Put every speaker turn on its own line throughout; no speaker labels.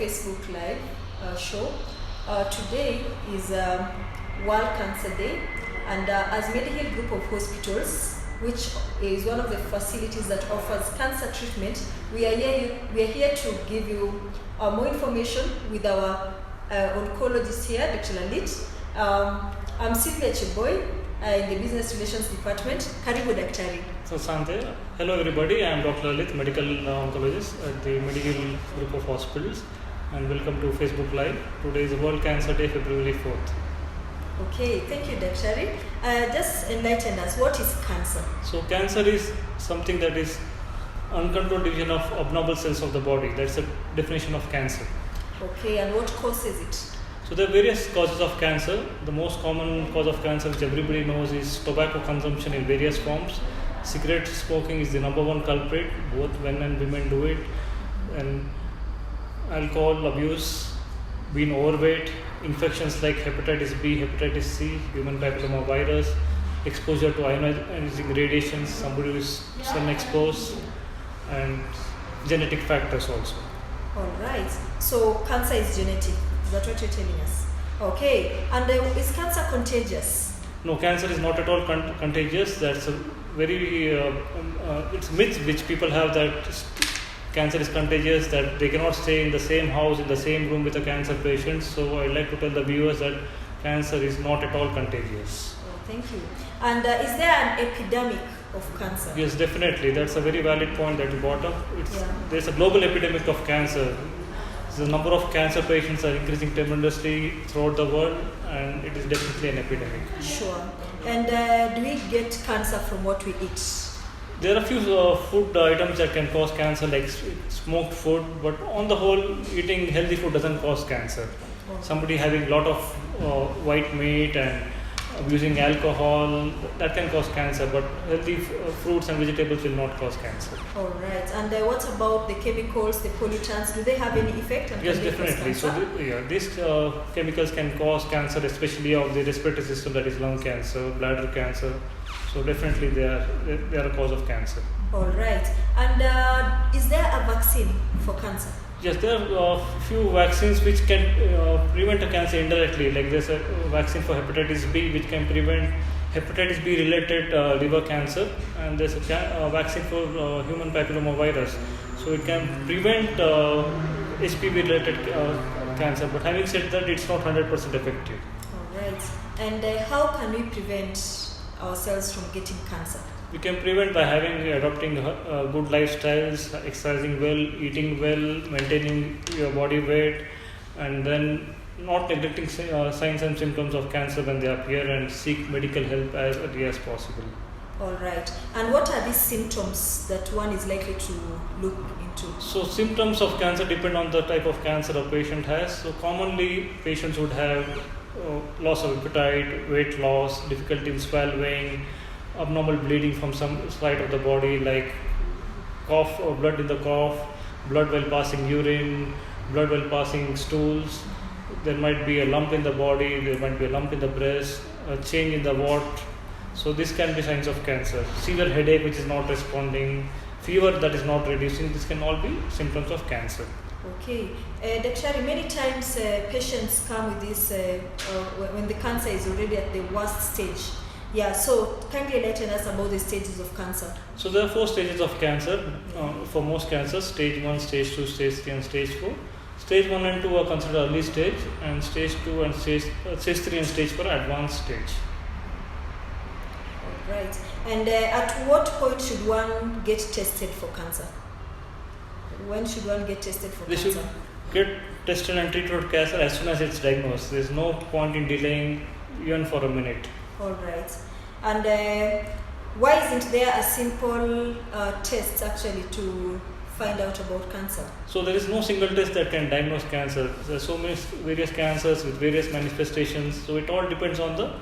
Facebook Live show. Today is World Cancer Day, and as Mediheal Group of Hospitals, which is one of the facilities that offers cancer treatment, we are here to give you more information with our oncologist here, Dr. Lalit. I'm Sylvia Cheboy in the Business Relations Department. Karibu Daktari.
So Sante, hello everybody, I am Dr. Lalit, medical oncologist at the Mediheal Group of Hospitals, and welcome to Facebook Live. Today is World Cancer Day, February 4th.
Okay, thank you, Daktari. Just enlighten us, what is cancer?
So cancer is something that is uncontrolled division of abnormal cells of the body. That's the definition of cancer.
Okay, and what causes it?
So there are various causes of cancer. The most common cause of cancer, which everybody knows, is tobacco consumption in various forms. Cigarette smoking is the number one culprit. Both men and women do it. And alcohol abuse, being overweight, infections like hepatitis B, hepatitis C, human papillomavirus, exposure to ionizing radiations, somebody who is sun exposed, and genetic factors also.
All right. So cancer is genetic. Is that what you're telling us? Okay. And is cancer contagious?
No, cancer is not at all contagious. That's a very it's myth which people have, that cancer is contagious, that they cannot stay in the same house, in the same room with a cancer patient. So I like to tell the viewers that cancer is not at all contagious.
Oh, thank you. And is there an epidemic of cancer?
Yes, definitely. That's a very valid point that you brought up. There's a global epidemic of cancer. The number of cancer patients are increasing tremendously throughout the world, and it is definitely an epidemic.
Sure. And do we get cancer from what we eat?
There are a few food items that can cause cancer, like smoked food, but on the whole, eating healthy food doesn't cause cancer.
Oh.
Somebody having a lot of white meat and using alcohol, that can cause cancer, but healthy fruits and vegetables will not cause cancer.
All right. And what about the chemicals, the pollutants? Do they have any effect?
Yes, definitely. So these chemicals can cause cancer, especially of the respiratory system, that is lung cancer, bladder cancer. So definitely they are a cause of cancer.
All right. And is there a vaccine for cancer?
Yes, there are a few vaccines which can prevent a cancer indirectly. Like there's a vaccine for hepatitis B which can prevent hepatitis B related liver cancer, and there's a vaccine for human papillomavirus. So it can prevent HPV related cancer. But having said that, it's not 100% effective.
All right. And how can we prevent ourselves from getting cancer?
We can prevent by adopting good lifestyles, exercising well, eating well, maintaining your body weight, and then not neglecting signs and symptoms of cancer when they appear, and seek medical help as early as possible.
All right. And what are these symptoms that one is likely to look into?
So symptoms of cancer depend on the type of cancer a patient has. So commonly patients would have loss of appetite, weight loss, difficulty in swallowing, abnormal bleeding from some side of the body, like cough or blood in the cough, blood while passing urine, blood while passing stools. There might be a lump in the body, there might be a lump in the breast, a change in the wart. So this can be signs of cancer. Severe headache which is not responding, fever that is not reducing, this can all be symptoms of cancer.
Okay. Dr. Many times patients come with this when the cancer is already at the worst stage. Yeah, so kindly enlighten us about the stages of cancer.
So there are 4 stages of cancer for most cancers: stage 1, stage 2, stage 3 and stage 4. Stage 1 and 2 are considered early stage, and stage 2 and stage 3 and stage 4 are advanced stage.
All right. And at what point should one get tested for cancer? When should one get tested for cancer?
They should get tested and treated for cancer as soon as it's diagnosed. There's no point in delaying even for a minute.
All right. And why isn't there a simple test actually to find out about cancer?
So there is no single test that can diagnose cancer. There are so many various cancers with various manifestations. So it all depends on the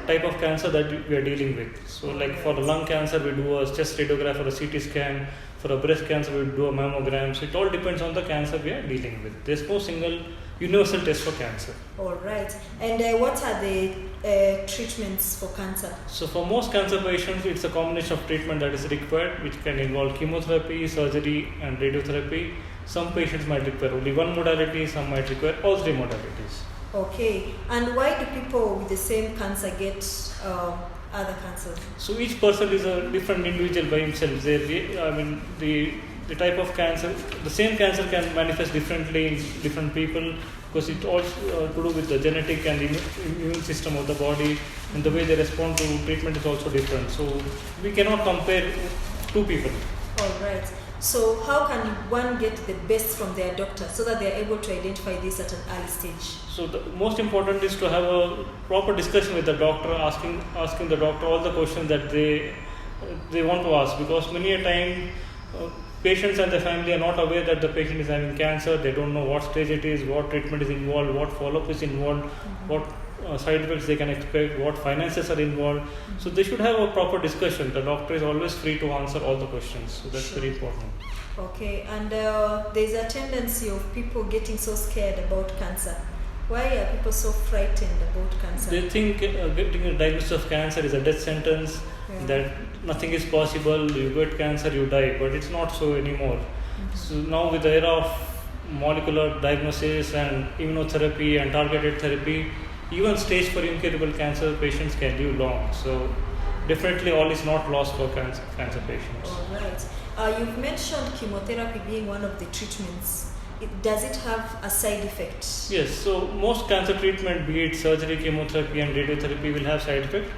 type of cancer that we are dealing with. So like for the lung cancer, we do a chest radiograph or a CT scan. For a breast cancer, we do a mammogram. So it all depends on the cancer we are dealing with. There's no single universal test for cancer.
All right. And what are the treatments for cancer?
So for most cancer patients, it's a combination of treatment that is required, which can involve chemotherapy, surgery and radiotherapy. Some patients might require only one modality, some might require all three modalities.
Okay, and why do people with the same cancer get other cancers?
So each person is a different individual by himself. The type of cancer, the same cancer can manifest differently in different people, because it also to do with the genetic and immune system of the body, and the way they respond to treatment is also different. So we cannot compare two people.
All right. So how can one get the best from their doctor so that they are able to identify this at an early stage?
So the most important is to have a proper discussion with the doctor, asking the doctor all the questions that they want to ask, because many a time patients and the family are not aware that the patient is having cancer. They don't know what stage it is, what treatment is involved, what follow-up is involved, what side effects they can expect, what finances are involved. So they should have a proper discussion. The doctor is always free to answer all the questions. So that's very important.
Okay, and there's a tendency of people getting so scared about cancer. Why are people so frightened about cancer?
They think getting a diagnosis of cancer is a death sentence, that nothing is possible, you get cancer, you die. But it's not so anymore. So now with the era of molecular diagnosis and immunotherapy and targeted therapy, even stage 4 incurable cancer patients can live long. So definitely all is not lost for cancer patients.
All right. You've mentioned chemotherapy being one of the treatments. Does it have a side effect?
Yes, so most cancer treatment, be it surgery, chemotherapy and radiotherapy, will have side effect.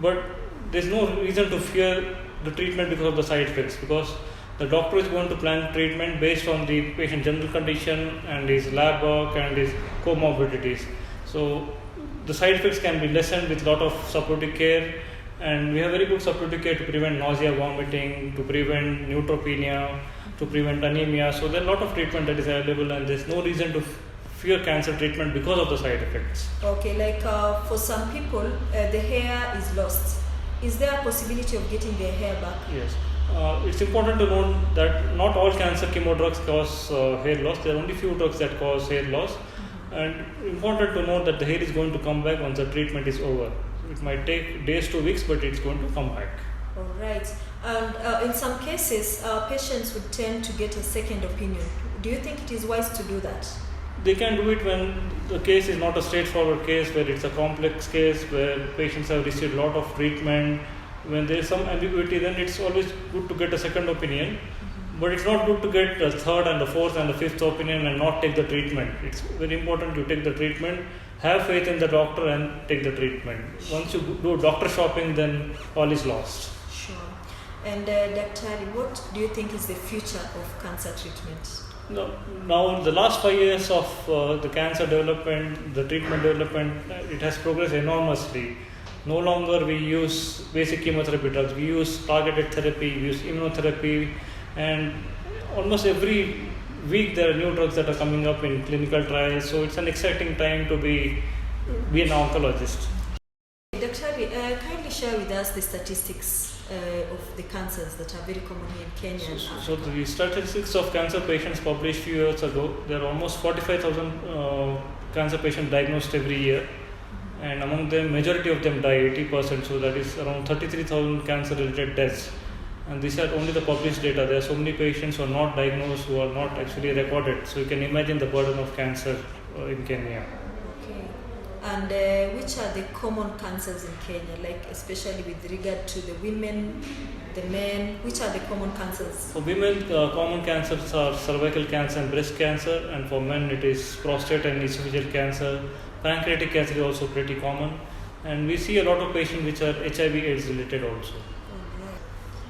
But there's no reason to fear the treatment because of the side effects, because the doctor is going to plan treatment based on the patient's general condition and his lab work and his comorbidities. So the side effects can be lessened with a lot of supportive care, and we have very good supportive care to prevent nausea, vomiting, to prevent neutropenia, to prevent anemia. So there are a lot of treatment that is available, and there's no reason to fear cancer treatment because of the side effects.
Okay, like for some people, the hair is lost. Is there a possibility of getting their hair back?
Yes. It's important to note that not all cancer chemo drugs cause hair loss. There are only few drugs that cause hair loss. And important to note that the hair is going to come back once the treatment is over. It might take days to weeks, but it's going to come back.
All right. And in some cases, patients would tend to get a second opinion. Do you think it is wise to do that?
They can do it when the case is not a straightforward case, where it's a complex case, where patients have received a lot of treatment. When there is some ambiguity, then it's always good to get a second opinion. But it's not good to get a third and the fourth and the fifth opinion and not take the treatment. It's very important you take the treatment, have faith in the doctor and take the treatment. Once you do doctor shopping, then all is lost.
Sure. And Dr. Ali, what do you think is the future of cancer treatment?
Now, the last 5 years of the cancer development, the treatment development, it has progressed enormously. No longer we use basic chemotherapy drugs, we use targeted therapy, we use immunotherapy, and almost every week there are new drugs that are coming up in clinical trials. So it's an exciting time to be an oncologist.
Dr. Ali, kindly share with us the statistics of the cancers that are very common here in Kenya.
So the statistics of cancer patients published few years ago, there are almost 45,000 cancer patients diagnosed every year. And among them, majority of them die, 80%. So that is around 33,000 cancer-related deaths. And these are only the published data. There are so many patients who are not diagnosed, who are not actually recorded. So you can imagine the burden of cancer in Kenya.
Okay. And which are the common cancers in Kenya, like especially with regard to the women, the men? Which are the common cancers?
For women, common cancers are cervical cancer and breast cancer. And for men, it is prostate and esophageal cancer. Pancreatic cancer is also pretty common. And we see a lot of patients which are HIV/AIDS related also.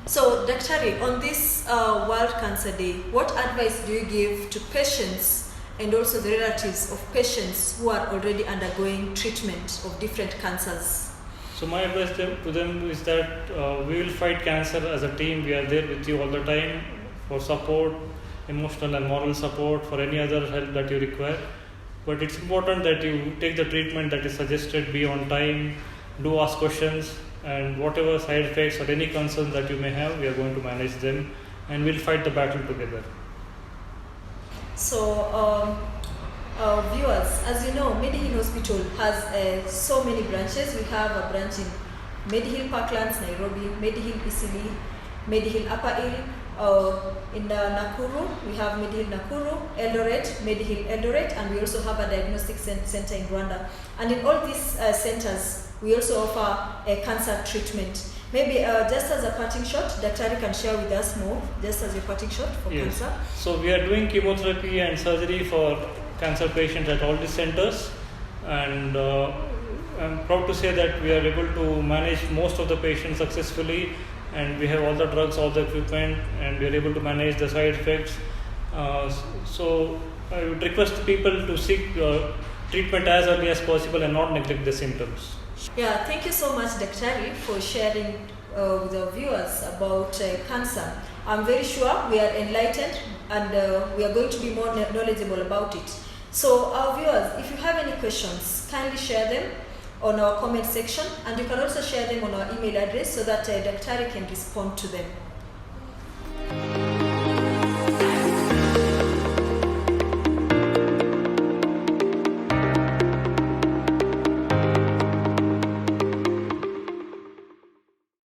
So, Dr. Ali, on this World Cancer Day, what advice do you give to patients and also the relatives of patients who are already undergoing treatment of different cancers?
So my advice to them is that we will fight cancer as a team. We are there with you all the time for support, emotional and moral support, for any other help that you require. But it's important that you take the treatment that is suggested, be on time, do ask questions, and whatever side effects or any concerns that you may have, we are going to manage them, and we'll fight the battle together.
So, viewers, as you know, Medihill Hospital has so many branches. We have a branch in Medihill Parklands, Nairobi, Medihill Eastleigh, Medihill Upper Hill, In Nakuru, we have Mediheal Nakuru, Eldoret, Mediheal Eldoret, and we also have a diagnostic center in Rwanda. And in all these centers, we also offer a cancer treatment. Maybe just as a parting shot, Daktari can share with us more, just as a parting shot for cancer.
So we are doing chemotherapy and surgery for cancer patients at all these centers, and I'm proud to say that we are able to manage most of the patients successfully, and we have all the drugs, all the equipment, and we are able to manage the side effects. So I would request people to seek treatment as early as possible and not neglect the symptoms.
Yeah, thank you so much, Daktari, for sharing with our viewers about cancer. I'm very sure we are enlightened and we are going to be more knowledgeable about it. So our viewers, if you have any questions, kindly share them on our comment section, and you can also share them on our email address so that Daktari can respond to them.